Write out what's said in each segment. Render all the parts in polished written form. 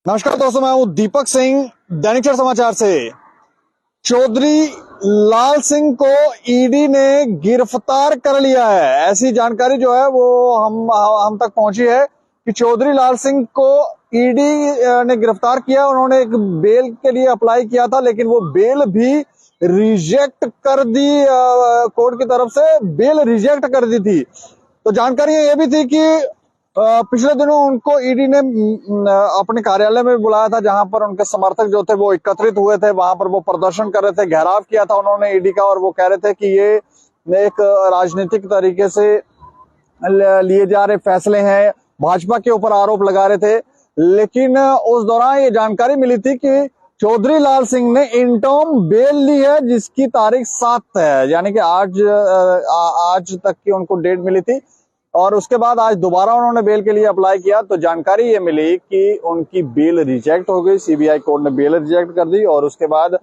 नमस्कार दोस्तों, मैं हूं दीपक सिंह, दैनिक क्षण समाचार से। चौधरी लाल सिंह को ईडी ने गिरफ्तार कर लिया है, ऐसी जानकारी जो है वो हम तक पहुंची है कि चौधरी लाल सिंह को ईडी ने गिरफ्तार किया। उन्होंने एक बेल के लिए अप्लाई किया था, लेकिन वो बेल भी रिजेक्ट कर दी। कोर्ट की तरफ से बेल रिजेक्ट कर दी थी। तो जानकारी ये भी थी कि पिछले दिनों उनको ईडी ने अपने कार्यालय में बुलाया था, जहां पर उनके समर्थक जो थे वो एकत्रित हुए थे। वहां पर वो प्रदर्शन कर रहे थे, घेराव किया था उन्होंने ईडी का, और वो कह रहे थे कि ये एक राजनीतिक तरीके से लिए जा रहे फैसले हैं, भाजपा के ऊपर आरोप लगा रहे थे। लेकिन उस दौरान ये जानकारी मिली थी कि चौधरी लाल सिंह ने इंटर्म बेल ली है, जिसकी तारीख 7 है, यानी कि आज तक की उनको डेट मिली थी। और उसके बाद आज दोबारा उन्होंने बेल के लिए अप्लाई किया, तो जानकारी ये मिली कि उनकी बेल रिजेक्ट हो गई। सीबीआई कोर्ट ने बेल रिजेक्ट कर दी। और उसके बाद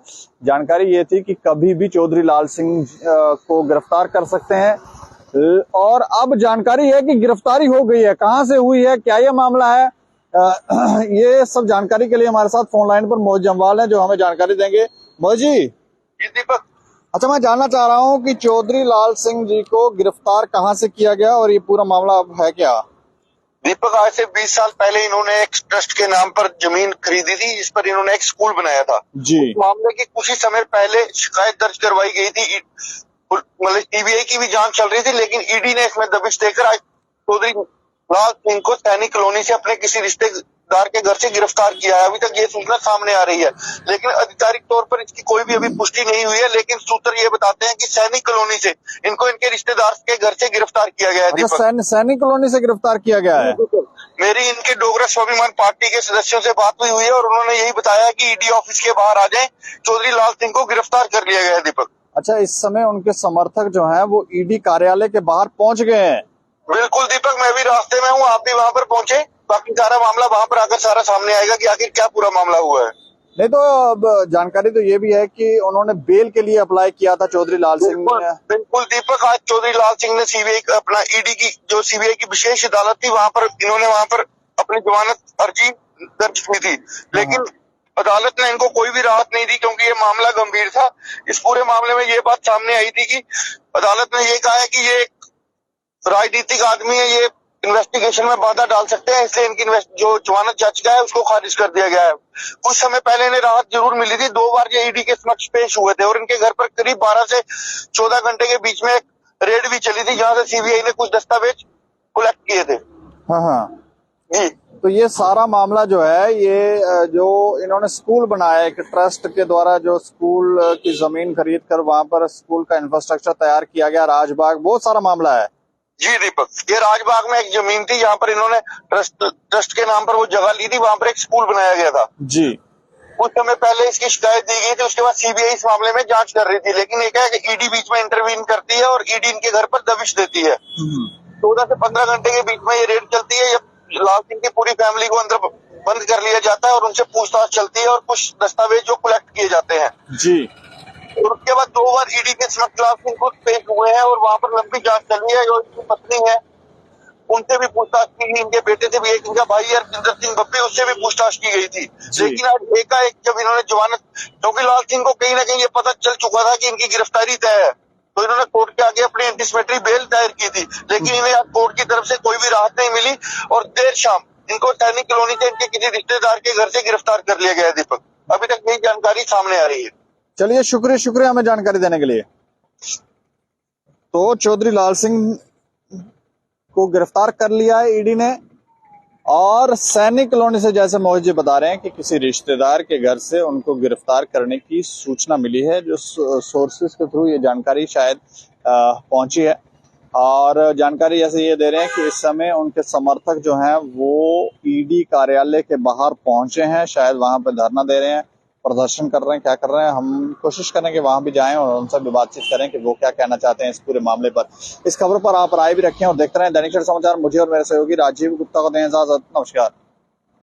जानकारी ये थी कि कभी भी चौधरी लाल सिंह को गिरफ्तार कर सकते हैं। और अब जानकारी है कि गिरफ्तारी हो गई है। कहां से हुई है, क्या ये मामला है, ये सब जानकारी के लिए हमारे साथ फोन लाइन पर मोहित जम्वाल है, जो हमें जानकारी देंगे। मोहित जी। दीपक, अच्छा, मैं जानना चाह रहा हूं कि चौधरी लाल सिंह जी को गिरफ्तार कहां से किया गया और ये पूरा मामला अब है क्या? दीपक, आज से 20 साल पहले इन्होंने एक ट्रस्ट के नाम पर जमीन खरीदी थी, जिस पर इन्होंने एक स्कूल बनाया था जी। उस मामले की कुछ ही समय पहले शिकायत दर्ज करवाई गई थी। मतलब सीबीआई की भी जांच चल रही थी, लेकिन ईडी ने इसमें दबिश देकर आज चौधरी लाल सिंह को सैनिक कॉलोनी से अपने किसी रिश्तेदार के घर से गिरफ्तार किया है। अभी तक ये सूचना सामने आ रही है, लेकिन आधिकारिक तौर पर इसकी कोई भी अभी पुष्टि नहीं हुई है। लेकिन सूत्र ये बताते हैं कि सैनिक कॉलोनी से इनको इनके रिश्तेदार के घर से गिरफ्तार किया गया है। अच्छा, सैनिक कॉलोनी से गिरफ्तार किया गया है। मेरी इनके डोगरा स्वाभिमान पार्टी के सदस्यों से बात हुई है और उन्होंने यही बताया कि ईडी ऑफिस के बाहर आ जाएं, चौधरी लाल सिंह को गिरफ्तार कर लिया गया है। दीपक, अच्छा, इस समय उनके समर्थक जो हैं वो ईडी कार्यालय के बाहर पहुंच गए हैं। बिल्कुल दीपक, मैं भी रास्ते में हूँ, आप भी वहाँ पर पहुंचे। बाकी सारा मामला वहाँ पर आकर सारा सामने आएगा कि आखिर क्या पूरा मामला हुआ है। नहीं तो अब जानकारी तो ये भी है कि उन्होंने बेल के लिए अप्लाई किया था चौधरी लाल सिंह ने। बिल्कुल दीपक, आज चौधरी लाल सिंह ने सीबीआई अपना ईडी की जो सीबीआई की विशेष अदालत थी वहाँ पर इन्होंने वहाँ पर अपनी जमानत अर्जी दर्ज की थी, लेकिन अदालत ने इनको कोई भी राहत नहीं दी, क्योंकि ये मामला गंभीर था। इस पूरे मामले में ये बात सामने आई थी कि अदालत ने ये कहा है कि ये राजनीतिक आदमी है, ये इन्वेस्टिगेशन में बाधा डाल सकते हैं, इसलिए इनकी जो जमानत याचिका है उसको खारिज कर दिया गया है। कुछ समय पहले इन्हें राहत जरूर मिली थी, 2 बार ये ईडी के समक्ष पेश हुए थे और इनके घर पर करीब 12 से 14 घंटे के बीच में रेड भी चली थी, जहां से सीबीआई ने कुछ दस्तावेज कलेक्ट किए थे। हाँ जी, तो ये सारा मामला जो है, ये जो इन्होंने स्कूल बनाया, एक ट्रस्ट के द्वारा जो स्कूल की जमीन खरीद कर वहां पर स्कूल का इंफ्रास्ट्रक्चर तैयार किया गया, राजबाग, बहुत सारा मामला है। जी दीपक, ये राजबाग में एक जमीन थी जहाँ पर इन्होंने ट्रस्ट के नाम पर वो जगह ली थी, वहां पर एक स्कूल बनाया गया था। जी। कुछ समय पहले इसकी शिकायत दी गई थी, उसके बाद सीबीआई इस मामले में जांच कर रही थी, लेकिन एक है कि ईडी बीच में इंटरवीन करती है और ईडी इनके घर पर दबिश देती है। 14 से 15 घंटे के बीच में ये रेड चलती है, जब लाल सिंह की पूरी फैमिली को अंदर बंद कर लिया जाता है और उनसे पूछताछ चलती है और कुछ दस्तावेज जो कलेक्ट किए जाते हैं। जी। और उसके बाद 2 बार ईडी के समक्ष लाल सिंह खुद पेश हुए हैं और वहां पर लंबी जांच चली है। जो इनकी पत्नी है उनसे भी पूछताछ की गई, इनके बेटे से भी, एक इनका भाई है हरजिंदर सिंह बब्बी, उससे भी पूछताछ की गई थी। लेकिन आज एकाएक जब इन्होंने जमानत, क्योंकि लाल सिंह को कहीं ना कहीं ये पता चल चुका था कि इनकी गिरफ्तारी तय है, तो इन्होंने कोर्ट के आगे अपनी एंटीसिपेटरी बेल दायर की थी, लेकिन इन्हें आज कोर्ट की तरफ से कोई भी राहत नहीं मिली और देर शाम इनको सैनिक कॉलोनी से इनके किसी रिश्तेदार के घर से गिरफ्तार कर लिया गया है। दीपक, अभी तक यही जानकारी सामने आ रही है। चलिए, शुक्रिया हमें जानकारी देने के लिए। तो चौधरी लाल सिंह को गिरफ्तार कर लिया है ईडी ने, और सैनिक कॉलोनी से, जैसे मोहित जी बता रहे हैं, कि किसी रिश्तेदार के घर से उनको गिरफ्तार करने की सूचना मिली है, जो सोर्सेस के थ्रू ये जानकारी शायद पहुंची है। और जानकारी जैसे ये दे रहे हैं कि इस समय उनके समर्थक जो हैं वो ईडी कार्यालय के बाहर पहुंचे हैं, शायद वहां पे धरना दे रहे हैं, प्रदर्शन कर रहे हैं, क्या कर रहे हैं। हम कोशिश करें कि वहां भी जाएं और उनसे भी बातचीत करें कि वो क्या कहना चाहते हैं इस पूरे मामले पर। इस खबर पर आप राय भी रखें और देखते रहें दैनिक क्षण समाचार। मुझे और मेरे सहयोगी राजीव गुप्ता को दें इजाजत। नमस्कार।